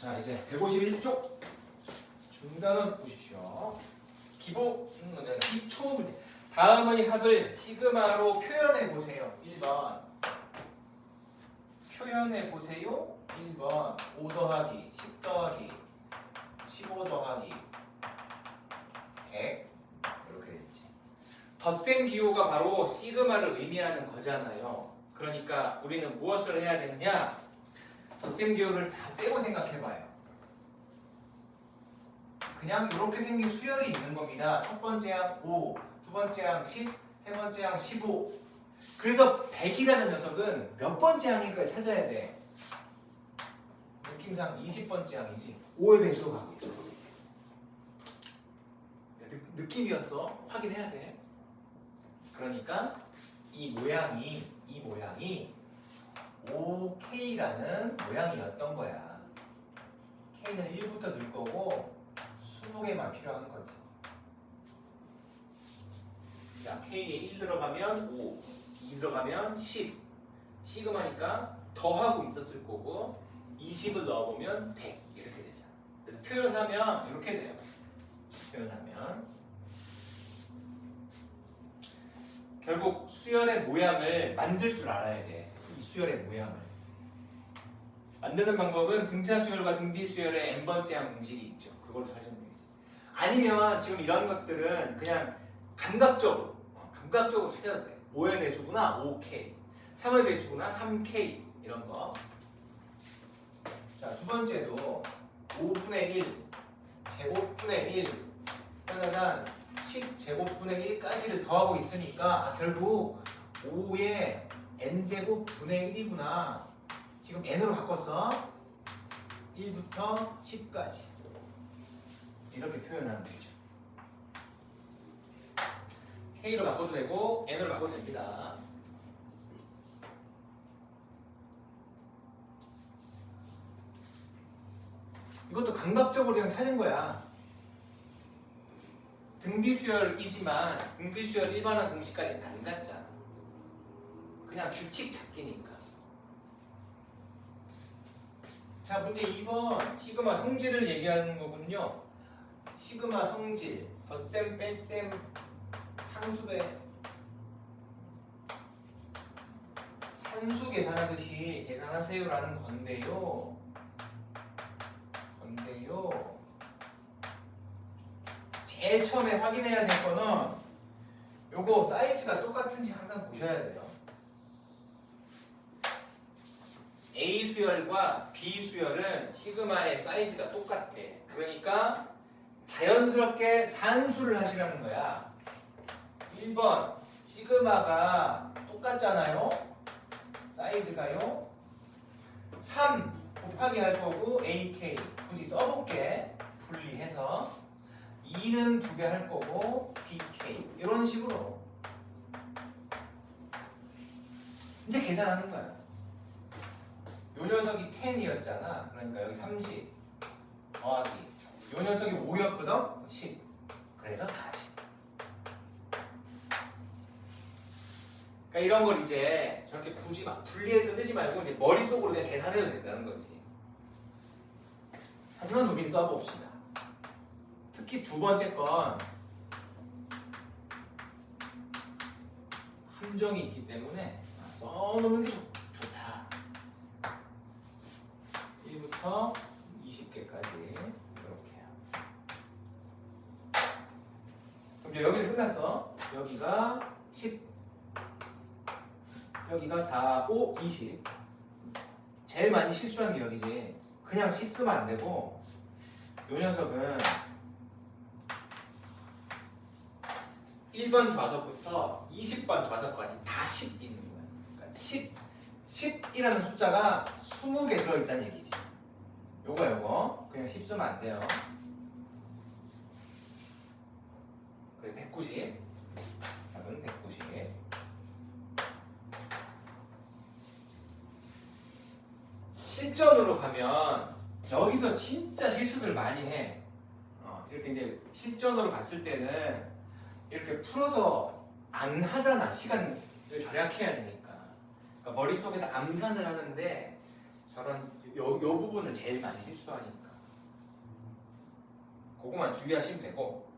자, 이제 151쪽 중단은 보십시오. 기초 문제. 다음의 합을 시그마로 표현해 보세요. 1번. 표현해 보세요. 1번 5 더하기 10 더하기 15 더하기 100 이렇게 됐지. 덧셈 기호가 바로 시그마를 의미하는 거잖아요. 그러니까 우리는 무엇을 해야 되느냐? 덧셈 기호를 다 빼고 생각해봐요. 그냥 이렇게 생긴 수열이 있는 겁니다. 첫 번째 항 5, 두 번째 항 10, 세 번째 항 15. 그래서 100이라는 녀석은 몇 번째 항일까 찾아야 돼. 느낌상 20번째 항이지. 5의 배수로 가고 있죠. 느낌이었어. 확인해야 돼. 그러니까 이 모양이 5K라는 모양이었던 거야. K는 1부터 늘 거고 20개만 필요한 거지. 자, K에 1 들어가면 5, 2 들어가면 10. 시그마니까 더하고 있었을 거고 20을 넣어보면 100 이렇게 되죠. 그래서 표현하면 이렇게 돼요. 표현하면 결국 수열의 모양을 만들 줄 알아야 돼. 이 수열의 모양을 만드는 방법은 등차 수열과 등비 수열의 n번째 항 공식이 있죠. 그걸로 하시면 되겠지. 아니면 지금 이런 것들은 그냥 감각적으로 찾아도 돼. 5의 배수구나 5K, 3의 배수구나 3K 이런 거. 자, 두 번째도 5분의 1 제곱분의 1 따다단 10제곱분의 1까지를 더하고 있으니까 결국 5의 n제곱 분의 1이구나. 지금 n으로 바꿨어. 1부터 10까지 이렇게 표현하면 되죠. K로 바꿔도 되고 n으로 바꿔도 됩니다. 이것도 감각적으로 그냥 찾은 거야. 등비수열이지만 등비수열 일반항 공식까지 안 갔잖아. 그냥 규칙 찾기니까. 자, 문제 2번 시그마 성질을 얘기하는 거군요. 시그마 성질 덧셈 뺄셈 상수배 산수 계산하듯이 계산하세요라는 건데요. 제일 처음에 확인해야 될 거는 요거 사이즈가 똑같은지 항상 보셔야 돼요. A 수열과 B 수열은 시그마의 사이즈가 똑같아. 그러니까 자연스럽게 산수를 하시라는 거야. 1번 시그마가 똑같잖아요. 사이즈가요. 3 곱하기 할 거고 AK 굳이 써볼게. 분리해서 2는 2배 할 거고 BK 이런 식으로 이제 계산하는 거야. 요 녀석이 10이었잖아. 그러니까 여기 30 더하기 요 녀석이 5였거든? 10 그래서 40. 그러니까 이런 걸 이제 저렇게 굳이 막 분리해서 쓰지 말고 이제 머릿속으로 그냥 계산해도 된다는 거지. 하지만 우린 써봅시다. 특히 두 번째 건 함정이 있기 때문에 써놓는 게 좋다. 1부터 20개까지 이렇게요. 그럼 이제 여기는 끝났어. 여기가 10, 여기가 4, 5, 20. 제일 많이 실수한 게 여기지. 그냥 10 쓰면 안 되고 이 녀석은 1번 좌석부터 20번 좌석까지 다 10 있는 거야. 그러니까 10이라는 숫자가 20개 들어있다는 얘기지. 요거 그냥 10 쓰면 안 돼요. 그래 190. 답은 190. 실전으로 가면 여기서 진짜 실수들 많이 해. 이렇게 이제 실전으로 갔을 때는 이렇게 풀어서 안 하잖아. 시간을 절약해야 되니까. 그러니까 머릿속에서 암산을 하는데 저런 요 부분을 제일 많이 실수하니까 그거만 주의하시면 되고.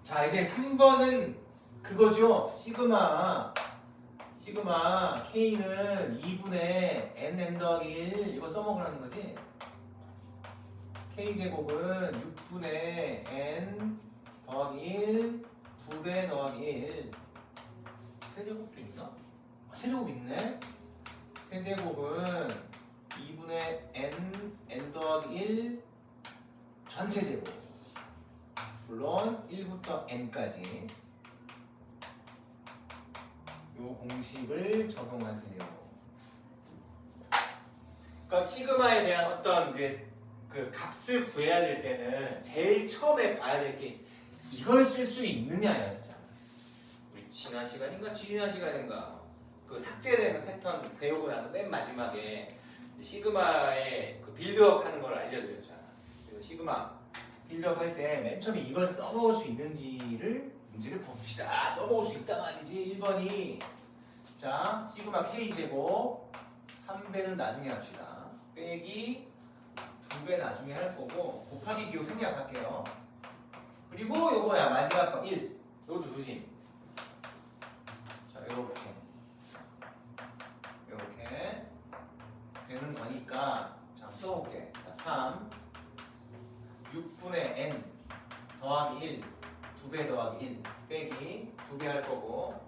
자, 이제 3번은 그거죠. 시그마 K는 2분의 n 더하기 1 이거 써먹으라는 거지. K제곱은 6분의 n 더하기 1 2배 더하기 1 세제곱도 있나? 세제곱 있네. 세제곱은 2분의 n 더하기 1 전체 제곱, 물론 1부터 n까지 요 공식을 적용하세요. 그러니까 시그마에 대한 어떤 이제 그 값을 구해야 될 때는 제일 처음에 봐야 될 게 이걸 쓸 수 있느냐였잖아. 우리 지난 시간인가 그 삭제되는 패턴 배우고 나서 맨 마지막에 시그마의 그 빌드업 하는 걸 알려드렸잖아. 그래서 시그마 빌드업 할 때 맨 처음에 이걸 써먹을 수 있는지를 문제를 봅시다. 써먹을 수 있단 말이지. 1번이 자 시그마 K제곱 3배는 나중에 합시다. 빼기 2배 나중에 할 거고 곱하기 기호 생략할게요. 그리고 요거야 마지막 거 1. 요것도 조심. 자 요렇게 되는 거니까 자 써볼게. 자 3 6분의 n 더하기 1 2배 더하기 1 빼기 2배 할 거고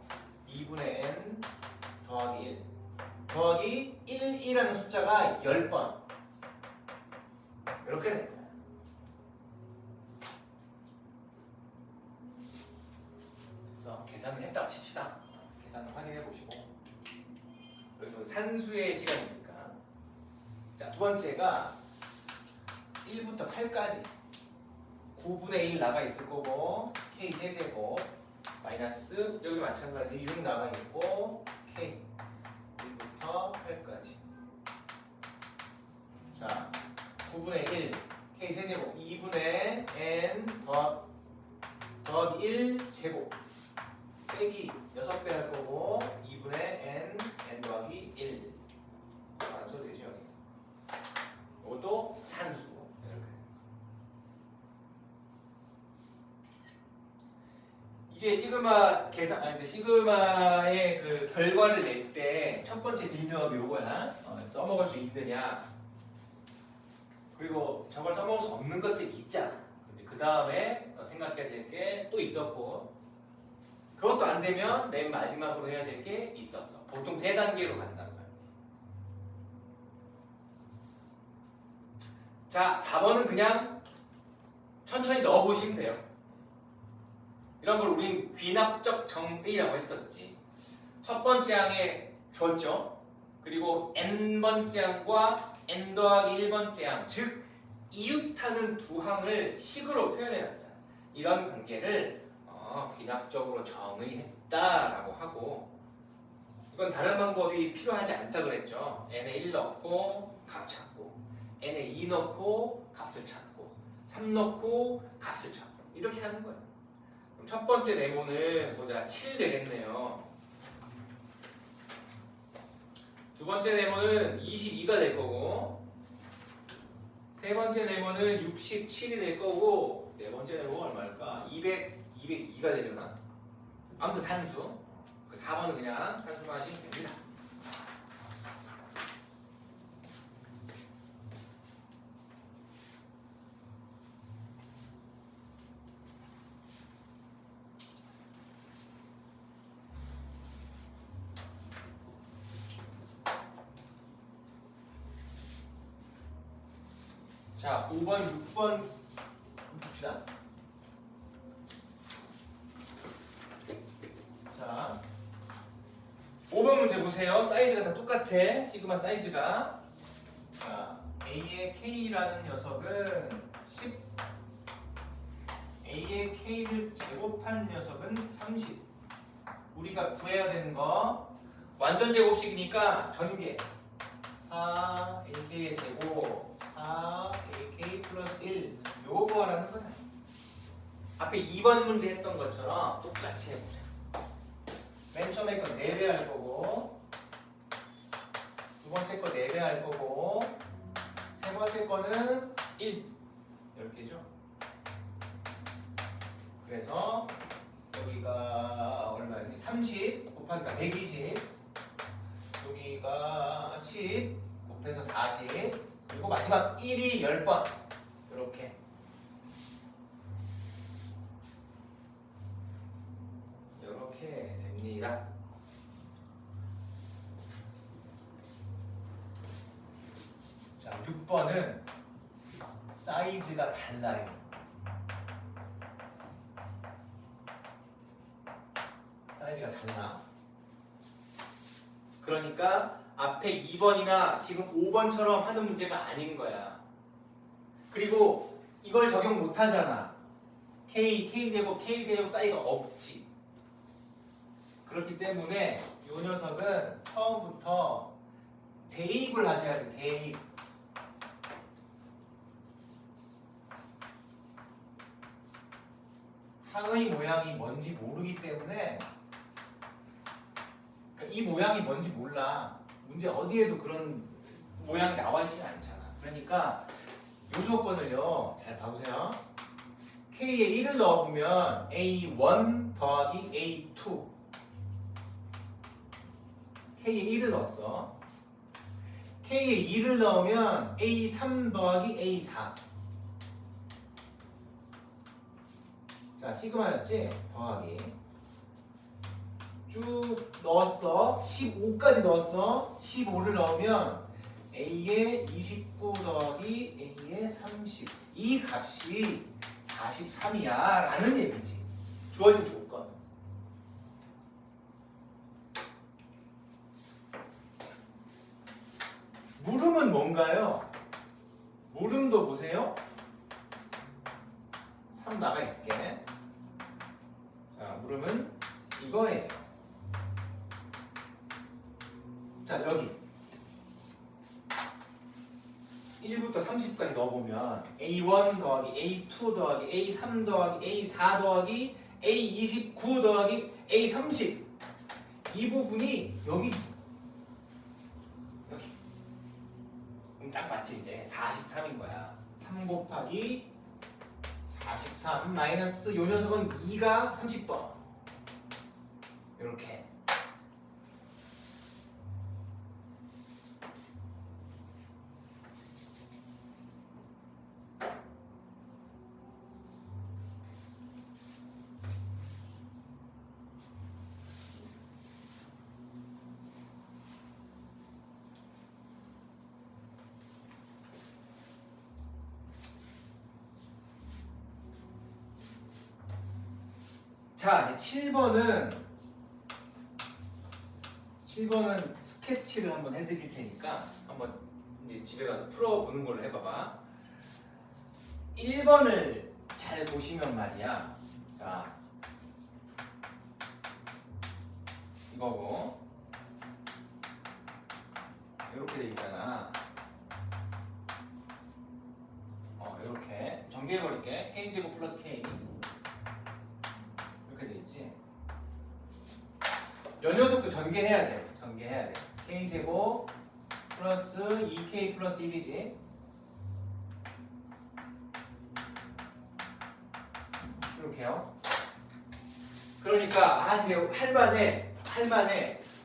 2분의 n 더하기 1 더하기 1이라는 숫자가 10번 이렇게 됩니다. 그래서 계산을 했다고 칩시다. 계산을 확인해 보시고 여기서 산수의 시간이니까 자, 두 번째가 1부터 8까지 9분의 1 나가 있을 거고 K 세제곱 마이너스 여기 마찬가지 6 나가 있고 K 1부터 8까지 자 9분의 1 K 세제곱 2분의 n 더하기 1 제곱 빼기 6배 할 거고 2분의 n 더하기 1 산수 되죠. 이것도 산수 이렇게. 이게 시그마 계산 시그마의 그 결과를 낼 때 첫 번째 빌드업이 요거야. 써먹을 수 있느냐. 그리고 저걸 써먹을 수 없는 것들이 있잖아. 근데 그 다음에 생각해야 될 게 또 있었고 그것도 안 되면 맨 마지막으로 해야 될 게 있었어. 보통 3단계로 간단 말이야. 자, 4번은 그냥 천천히 넣어보시면 돼요. 이런 걸 우린 귀납적 정의라고 했었지. 첫 번째 항에 줬죠. 그리고 n번째 항과 n 더하기 1번째 항, 즉 이웃하는 두 항을 식으로 표현해놨잖아. 이런 관계를 귀납적으로 정의했다라고 하고 이건 다른 방법이 필요하지 않다 그랬죠. n에 1 넣고 값 찾고 n에 2 넣고 값을 찾고 3 넣고 값을 찾고 이렇게 하는 거예요. 그럼 첫 번째 네모는 보자 7 되겠네요. 두 번째 네모는 22가 될 거고 세 번째 네모는 67이 될 거고 네 번째 네모가 얼마일까? 202가 되려나? 아무튼 산수. 그 4번은 그냥 산수만 하시면 됩니다. 자, 5번, 6번 봅시다. 자, 5번 문제 보세요. 사이즈가 다 똑같아. 시그마 사이즈가. 자, A의 K라는 녀석은 10. A의 K를 제곱한 녀석은 30. 우리가 구해야 되는 거 완전 제곱식이니까 전개. 4 AK의 제곱 4 AK 플러스 1 요거 구하라는 거야. 앞에 2번 문제 했던 것처럼 똑같이 해보자. 맨 처음에 이건 4배 할 거고 두 번째 거 4배 할 거고 세 번째 거는 1 이렇게죠. 그래서 여기가 얼마였니? 30 곱하기 4 120 여기가 10 곱해서 40 그리고 마지막 1이 10번 이렇게 됩니다. 자, 6번은 사이즈가 달라요. 사이즈가 달라. 그러니까 앞에 2번이나 지금 5번처럼 하는 문제가 아닌 거야. 그리고 이걸 적용 못 하잖아. K제곱, K제곱 따위가 없지. 그렇기 때문에 이 녀석은 처음부터 대입을 하셔야 돼. 대입. 항의 모양이 뭔지 모르기 때문에 그러니까 이 모양이 뭔지 몰라. 문제 어디에도 그런 모양이 나와 있지는 않잖아. 그러니까 요 조건을요. 잘 봐보세요. K에 1을 넣어보면 A1 더하기 A2 K에 1을 넣었어. K에 2를 넣으면 A3 더하기 A4 자, 시그마였지? 더하기 쭉 넣었어. 15까지 넣었어. 15를 넣으면 A에 29 더하기 A에 30 이 값이 43이야 라는 얘기지. 주어진 조건. 물음은 뭔가요? 물음도 보세요. 3 나가 있을게. 자, 물음은 이거예요. 자, 여기 1부터 30까지 넣어보면 A1 더하기 A2 더하기 A3 더하기 A4 더하기 A29 더하기 A30 이 부분이 여기 그럼 딱 맞지 이제 43인 거야. 3 곱하기 43 마이너스 요 녀석은 2가 30번 이렇게 자, 이제 7번은 스케치를 한번 해드릴 테니까 한번 이제 집에 가서 풀어보는 걸로 해봐봐. 1번을 잘 보시면 말이야. 자, 이거고 이렇게 돼 있잖아. 이렇게 전개해버릴게. K제곱 플러스 K 이렇게 돼 있지. 요 녀석도 전개해야 돼. K제곱 플러스 2K 플러스 1이지. 이렇게요. 그러니까 이제 할만해.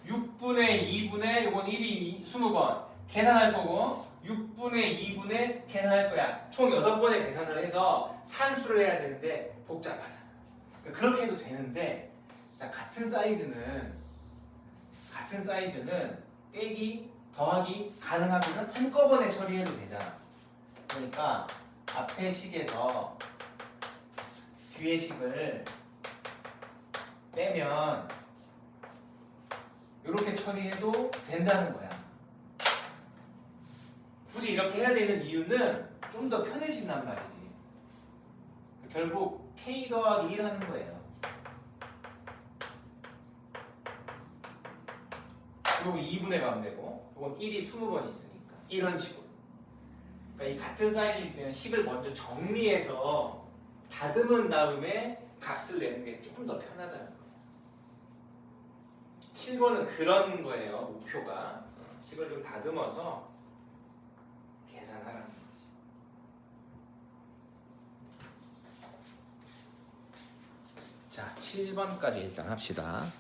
6분의 2분의 요건 1이 20번 계산할 거고 6분의 2분의 계산할 거야. 총 6번의 계산을 해서 산수를 해야 되는데 복잡하잖아. 그렇게 해도 되는데 자, 같은 사이즈는 빼기, 더하기 가능하면 한꺼번에 처리해도 되잖아. 그러니까 앞에 식에서 뒤에 식을 빼면 이렇게 처리해도 된다는 거야. 굳이 이렇게 해야 되는 이유는 좀 더 편해진단 말이지. 결국 K 더하기 1 하는 거예요. 그리고 2분의 가면 되고 이건 1이 20번 있으니까 이런 식으로. 그러니까 이 같은 사이즈일 때는 식을 먼저 정리해서 다듬은 다음에 값을 내는 게 조금 더 편하다는 거예요. 7번은 그런 거예요. 목표가 식을 좀 다듬어서 계산하라는 거지. 자, 7번까지 일단 합시다.